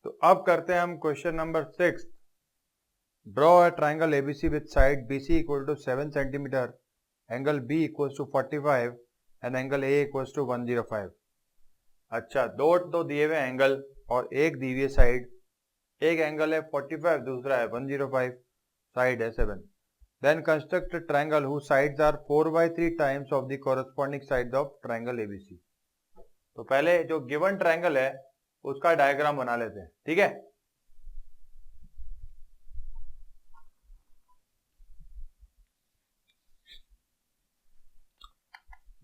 तो अब करते हैं हम question number 6। Draw a triangle ABC with side BC equal to 7 centimetre, angle B equal to 45 and angle A equal to 105। अच्छा, दो दिए हुए एंगल और एक दी हुई साइड। एक एंगल है 45, दूसरा है 105, साइड है 7। Then construct triangle who sides are 4/3 times of the corresponding sides of triangle ABC. तो पहले जो गिवन ट्राइंगल है उसका डायग्राम बना लेते हैं, ठीक है।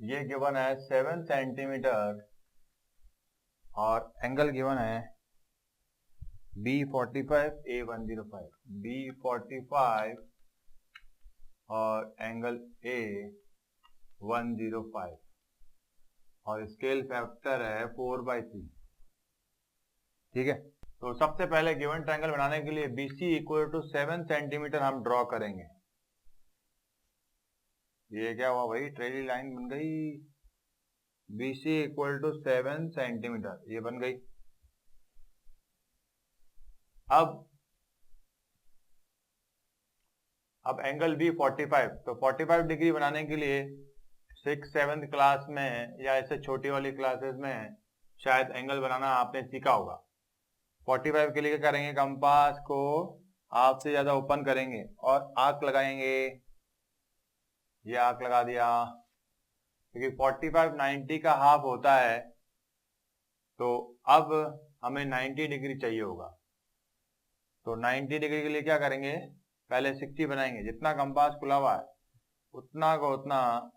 ये गिवन है 7 सेंटीमीटर और एंगल गिवन है B45 A105, B45 और एंगल A105 और स्केल फैक्टर है 4/3, ठीक है। तो सबसे पहले गिवन ट्रायंगल बनाने के लिए BC इक्वल टू 7 सेंटीमीटर हम ड्रॉ करेंगे। ये क्या हुआ भाई, ट्रेली लाइन बन गई। BC इक्वल टू 7 सेंटीमीटर, ये बन गई। अब एंगल B 45, तो 45 डिग्री बनाने के लिए 6-7 क्लास में या ऐसे छोटी वाली क्लासेस में शायद एंगल बनाना आपने सीखा होगा। 45 के लिए क्या करेंगे, कंपास को हाफ से ज्यादा ओपन करेंगे और आर्क लगाएंगे। ये आर्क लगा दिया, क्योंकि 45 90 का हाफ होता है। तो अब हमें 90 डिग्री चाहिए होगा। तो 90 डिग्री के लिए क्या करेंगे, पहले 60 बनाएंगे। जितना कंपास खुला हुआ है उतना को उतना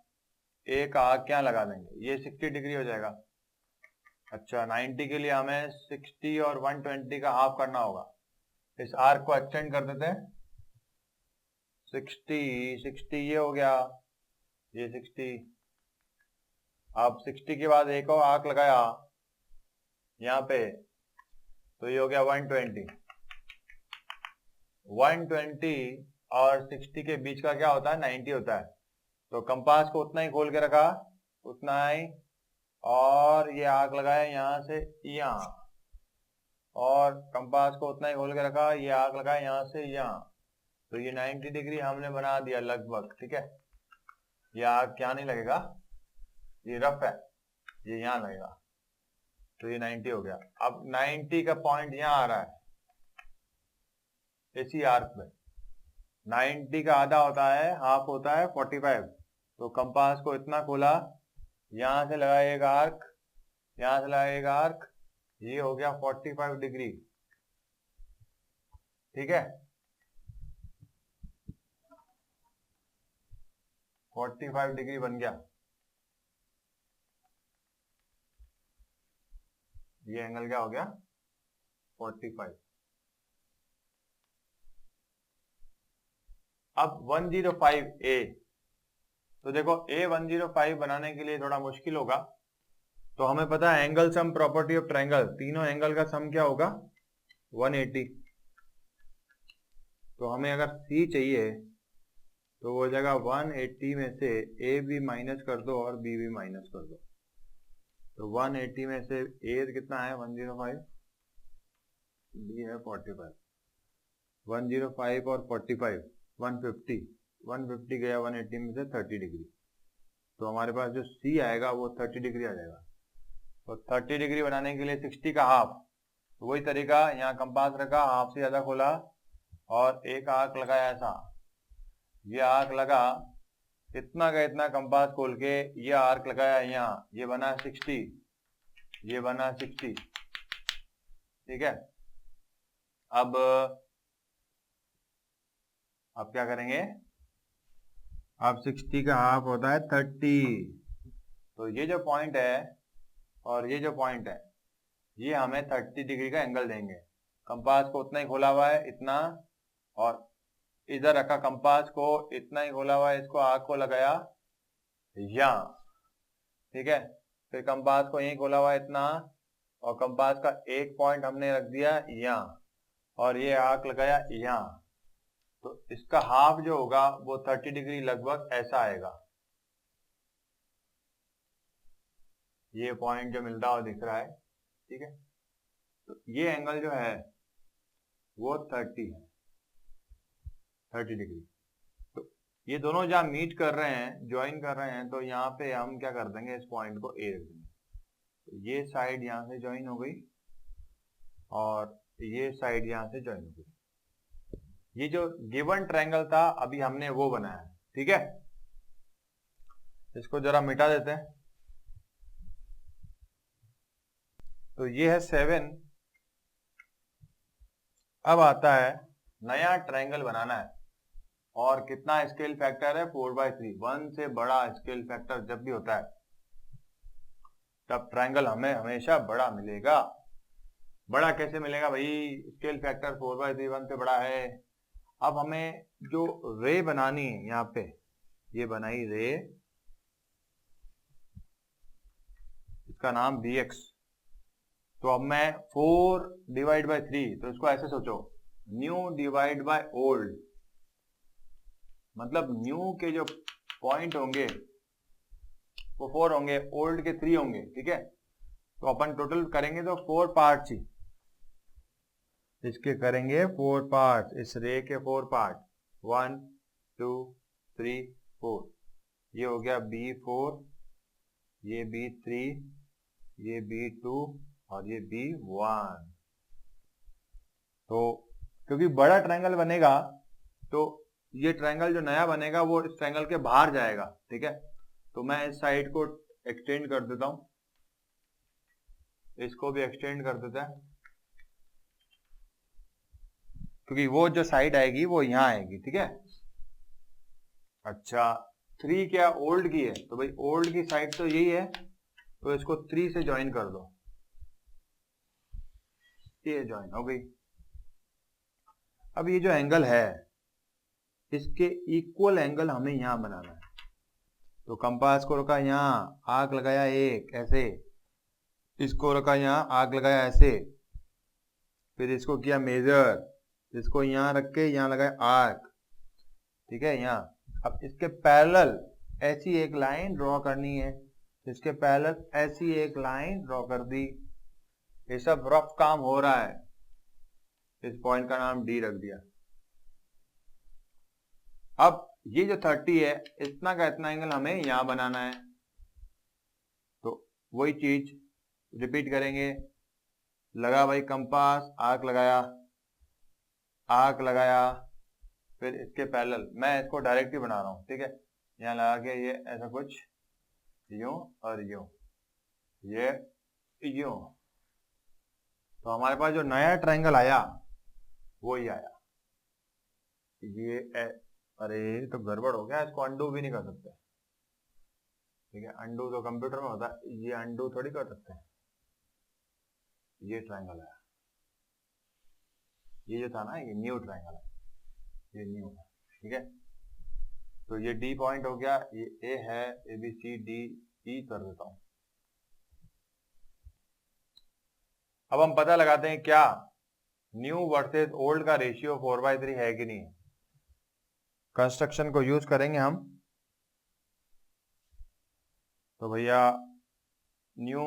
एक आर्क क्या लगा देंगे, ये 60 डिग्री हो जाएगा। अच्छा, 90 के लिए हमें 60 और 120 का हाफ करना होगा। इस आर्क को एक्सटेंड कर देते हैं। 60 ये हो गया, ये 60। अब 60 के बाद एक और आर्क लगाया यहाँ पे, तो ये हो गया 120। 120 और 60 के बीच का क्या होता है, 90 होता है। तो कंपास को उतना ही खोल के रखा, उतना ही, और ये आर्क लगाया यहाँ से यहाँ, और कंपास को उतना ही खोल के रखा, ये आर्क लगाया यहाँ से यहाँ। तो ये 90 डिग्री हमने बना दिया लगभग, ठीक है। ये आर्क क्या नहीं लगेगा, ये रफ है, ये यहाँ लगेगा। तो ये 90 हो गया। अब 90 का पॉइंट यहाँ आ रहा है इसी आर्क में। 90 का आधा होता है, हाफ होता है 45। तो कंपास को इतना खोला, यहां से लगाइएगा आर्क, यहां से लगाइएगा आर्क, ये हो गया 45 डिग्री, ठीक है। 45 डिग्री बन गया। ये एंगल क्या हो गया, 45। अब 105A, तो देखो A105 बनाने के लिए थोड़ा मुश्किल होगा। तो हमें पता है angle sum property of triangle, तीनों एंगल का सम क्या होगा, 180। तो हमें अगर C चाहिए तो वो जगह 180 में से A भी माइनस कर दो और B भी माइनस कर दो। तो 180 में से A कितना है 105, B है 45। 105 और 45 150 गया 180 में से 30 डिग्री। तो हमारे पास जो C आएगा वो 30 डिग्री आ जाएगा। तो 30 डिग्री बनाने के लिए 60 का हाफ, तो वही तरीका, यहाँ कंपास रखा, हाफ से ज्यादा खोला और एक आर्क लगाया ऐसा। ये आर्क लगा, इतना का इतना कंपास खोल के ये आर्क लगाया यहाँ, ये बना 60, ये बना 60, ठीक है। अब क्या करेंगे, अब 60 का हाफ होता है 30। तो ये जो पॉइंट है और ये जो पॉइंट है, ये हमें 30 डिग्री का एंगल देंगे। कंपास को उतना ही खोला हुआ है, इतना, और इधर रखा कंपास को, इतना ही खोला हुआ है, इसको आर्क को लगाया यहाँ, ठीक है। फिर कंपास को यही खोला हुआ है इतना, और कंपास का एक पॉइंट हमने रख दिया यहाँ, और ये आर्क लगाया यहाँ। तो इसका हाफ जो होगा वो 30 डिग्री लगभग ऐसा आएगा। ये पॉइंट जो मिलता हुआ दिख रहा है, ठीक है। तो ये एंगल जो है वो 30 है, 30 डिग्री। तो ये दोनों जहाँ मीट कर रहे हैं, ज्वाइन कर रहे हैं, तो यहाँ पे हम क्या कर देंगे, इस पॉइंट को ए रख देंगे। तो ये साइड यहाँ से ज्वाइन हो गई और ये साइड यहाँ से ज्वाइन हो गई। ये जो गिवन ट्रायंगल था अभी हमने वो बनाया है, ठीक है। इसको जरा मिटा देते हैं। तो ये है 7। अब आता है नया ट्रायंगल बनाना है और कितना स्केल फैक्टर है, 4/3। 1 से बड़ा स्केल फैक्टर जब भी होता है तब ट्रायंगल हमें हमेशा बड़ा मिलेगा। बड़ा कैसे मिलेगा भाई, स्केल फैक्टर 4/3 1 से बड़ा है। अब हमें जो रे बनानी है, यहाँ पे ये बनाई रे, इसका नाम bx। तो अब मैं 4/3, तो इसको ऐसे सोचो, न्यू डिवाइड बाय ओल्ड, मतलब न्यू के जो पॉइंट होंगे वो 4 होंगे, ओल्ड के 3 होंगे, ठीक है। तो अपन टोटल करेंगे तो 4 पार्ट्स ही इसके करेंगे, 4 पार्ट्स, इस रे के 4 पार्ट, 1 2 3 4। ये हो गया B4, ये B3, ये B2 और ये B1। तो क्योंकि बड़ा ट्रायंगल बनेगा तो ये ट्रायंगल जो नया बनेगा वो इस ट्रायंगल के बाहर जाएगा, ठीक है। तो मैं इस साइड को एक्सटेंड कर देता हूं, इसको भी एक्सटेंड कर देता है, क्योंकि वो जो साइड आएगी वो यहां आएगी, ठीक है। अच्छा, 3 क्या ओल्ड की है, तो भाई ओल्ड की साइड तो यही है, तो इसको 3 से ज्वाइन कर दो, ये ज्वाइन हो गई। अब ये जो एंगल है इसके इक्वल एंगल हमें यहां बनाना है। तो कंपास को रखा यहां, आर्क लगाया एक ऐसे, इसको रखा यहां, आर्क लगाया ऐसे, फिर इसको किया मेजर, इसको यहां रख के यहां लगाया आर्क, ठीक है, यहां। अब इसके पैरेलल ऐसी एक लाइन ड्रॉ करनी है, इसके पैरेलल ऐसी एक लाइन ड्रॉ कर दी। ये सब रफ काम हो रहा है, इस पॉइंट का नाम डी रख दिया। अब ये जो 30 है, इतना का इतना एंगल हमें यहां बनाना है, तो वही चीज रिपीट करेंगे। लगा भाई कंपास, आर्क लगाया, आर्क लगाया, फिर इसके पैरेलल, मैं इसको डायरेक्ट ही बना रहा हूं, ठीक है। यहाँ लगा के ये ऐसा कुछ यूं और यूं, ये यूं, तो हमारे पास जो नया ट्रायंगल आया वो ही आया। ये अरे तो गड़बड़ हो गया, इसको अंडू भी नहीं कर सकते, ठीक है। अंडू तो कंप्यूटर में होता है, ये अंडू थोड़ी कर सकते हैं। ये ट्रायंगल है, ये जो था ना, ये न्यू ट्रायंगल है, ये न्यू है, ठीक है। तो ये डी पॉइंट हो गया, ये ए है, A B C D E कर देता हूं। अब हम पता लगाते हैं क्या न्यू वर्सेस ओल्ड का रेशियो 4/3 है कि नहीं। कंस्ट्रक्शन को यूज करेंगे हम। तो भैया न्यू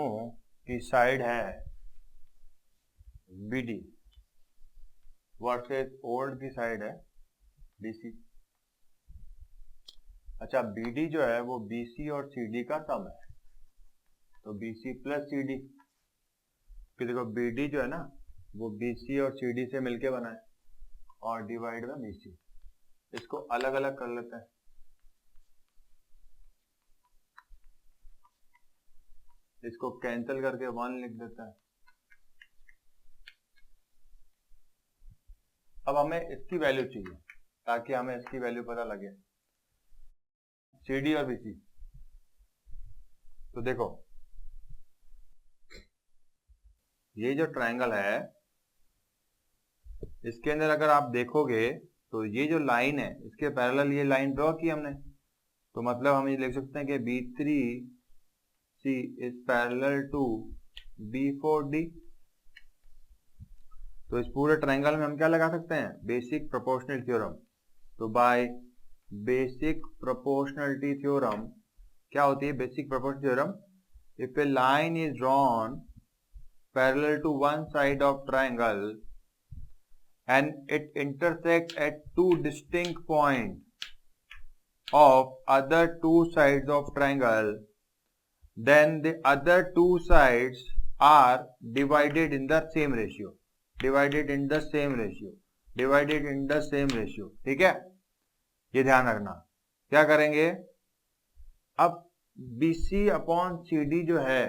की साइड है BD वर्सेस ओल्ड की साइड है BC। अच्छा, BD जो है वो BC और CD का सम है, तो BC प्लस CD। फिर देखो BD जो है ना वो BC और CD से मिलके बना है और डिवाइड बाय BC। इसको अलग अलग कर लेते हैं। इसको कैंसिल करके 1 लिख देता है। अब हमें इसकी वैल्यू चाहिए ताकि हमें इसकी वैल्यू पता लगे, CD और BC। तो देखो ये जो ट्रायंगल है इसके अंदर अगर आप देखोगे तो ये जो लाइन है इसके पैरेलल ये लाइन ड्रॉ की हमने, तो मतलब हम ये लिख सकते हैं कि B3C is parallel to B4D। तो इस पूरे ट्रायंगल में हम क्या लगा सकते हैं, बेसिक प्रोपोर्शनल थ्योरम। तो बाय बेसिक प्रोपोर्शनलिटी थ्योरम, क्या होती है basic proportional theorem, if a line is drawn parallel to one side of triangle and it intersects at two distinct points of other two sides of triangle, then the other two sides are divided in the same ratio. Divided in the same ratio. Divided in the same ratio. ठीक है, ये ध्यान रखना. क्या करेंगे, अब BC upon CD जो है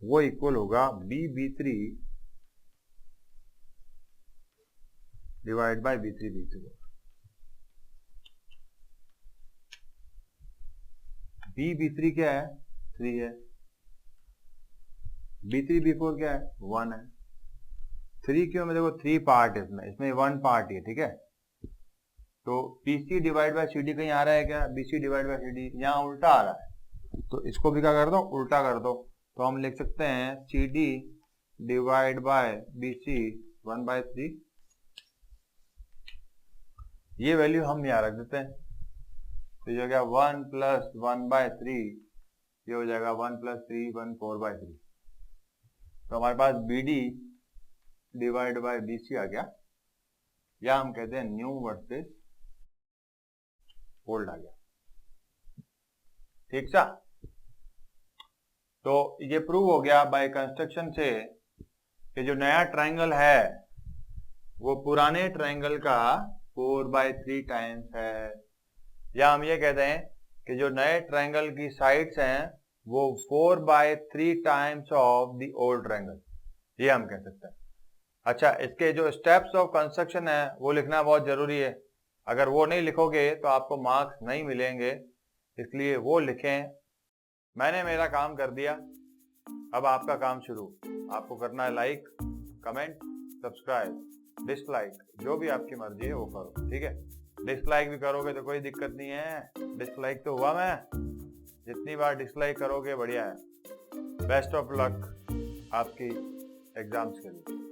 वो इक्वल होगा BB3 divide by B3 B4. B3 क्या है, 3 है. B3 B4 क्या है, 1 है. 3 क्यों, मैं देखो 3 पार्ट है इसमें 1 पार्ट है. ठीक है, तो BC डिवाइड बाय CD कहीं आ रहा है क्या, BC डिवाइड बाय CD यहाँ उल्टा आ रहा है, तो इसको भी क्या कर दो, उल्टा कर दो. तो हम लिख सकते हैं CD डिवाइड बाय BC 1/3. ये वैल्यू हम यहाँ रख देते हैं, तो ये हो गया 1 + 1/3. ये हो जाएगा 1 + 3 1 4/3. तो हमारे पास BD डिवाइड बाय BC आ गया, या हम कहते हैं न्यू वर्सेस ओल्ड आ गया. ठीक सा. तो ये प्रूव हो गया बाय कंस्ट्रक्शन से कि जो नया ट्राइंगल है वो पुराने ट्राइंगल का 4/3 टाइम्स है, या हम ये कहते हैं कि जो नए ट्राइंगल की साइड्स हैं वो 4/3 times of the old triangle, ये हम कह सकते हैं. अच्छा, इसके जो स्टेप्स ऑफ कंस्ट्रक्शन है वो लिखना बहुत जरूरी है. अगर वो नहीं लिखोगे तो आपको मार्क्स नहीं मिलेंगे, इसलिए वो लिखें. मैंने मेरा काम कर दिया, अब आपका काम शुरू. आपको करना है लाइक, कमेंट, सब्सक्राइब, डिसलाइक, जो भी आपकी मर्जी है वो करो. ठीक है, डिसलाइक भी करोगे तो कोई दिक्कत नहीं है, डिसलाइक तो हुआ मैं. जितनी बार डिसलाइक करोगे बढ़िया है. बेस्ट ऑफ लक आपकी एग्जाम्स के लिए.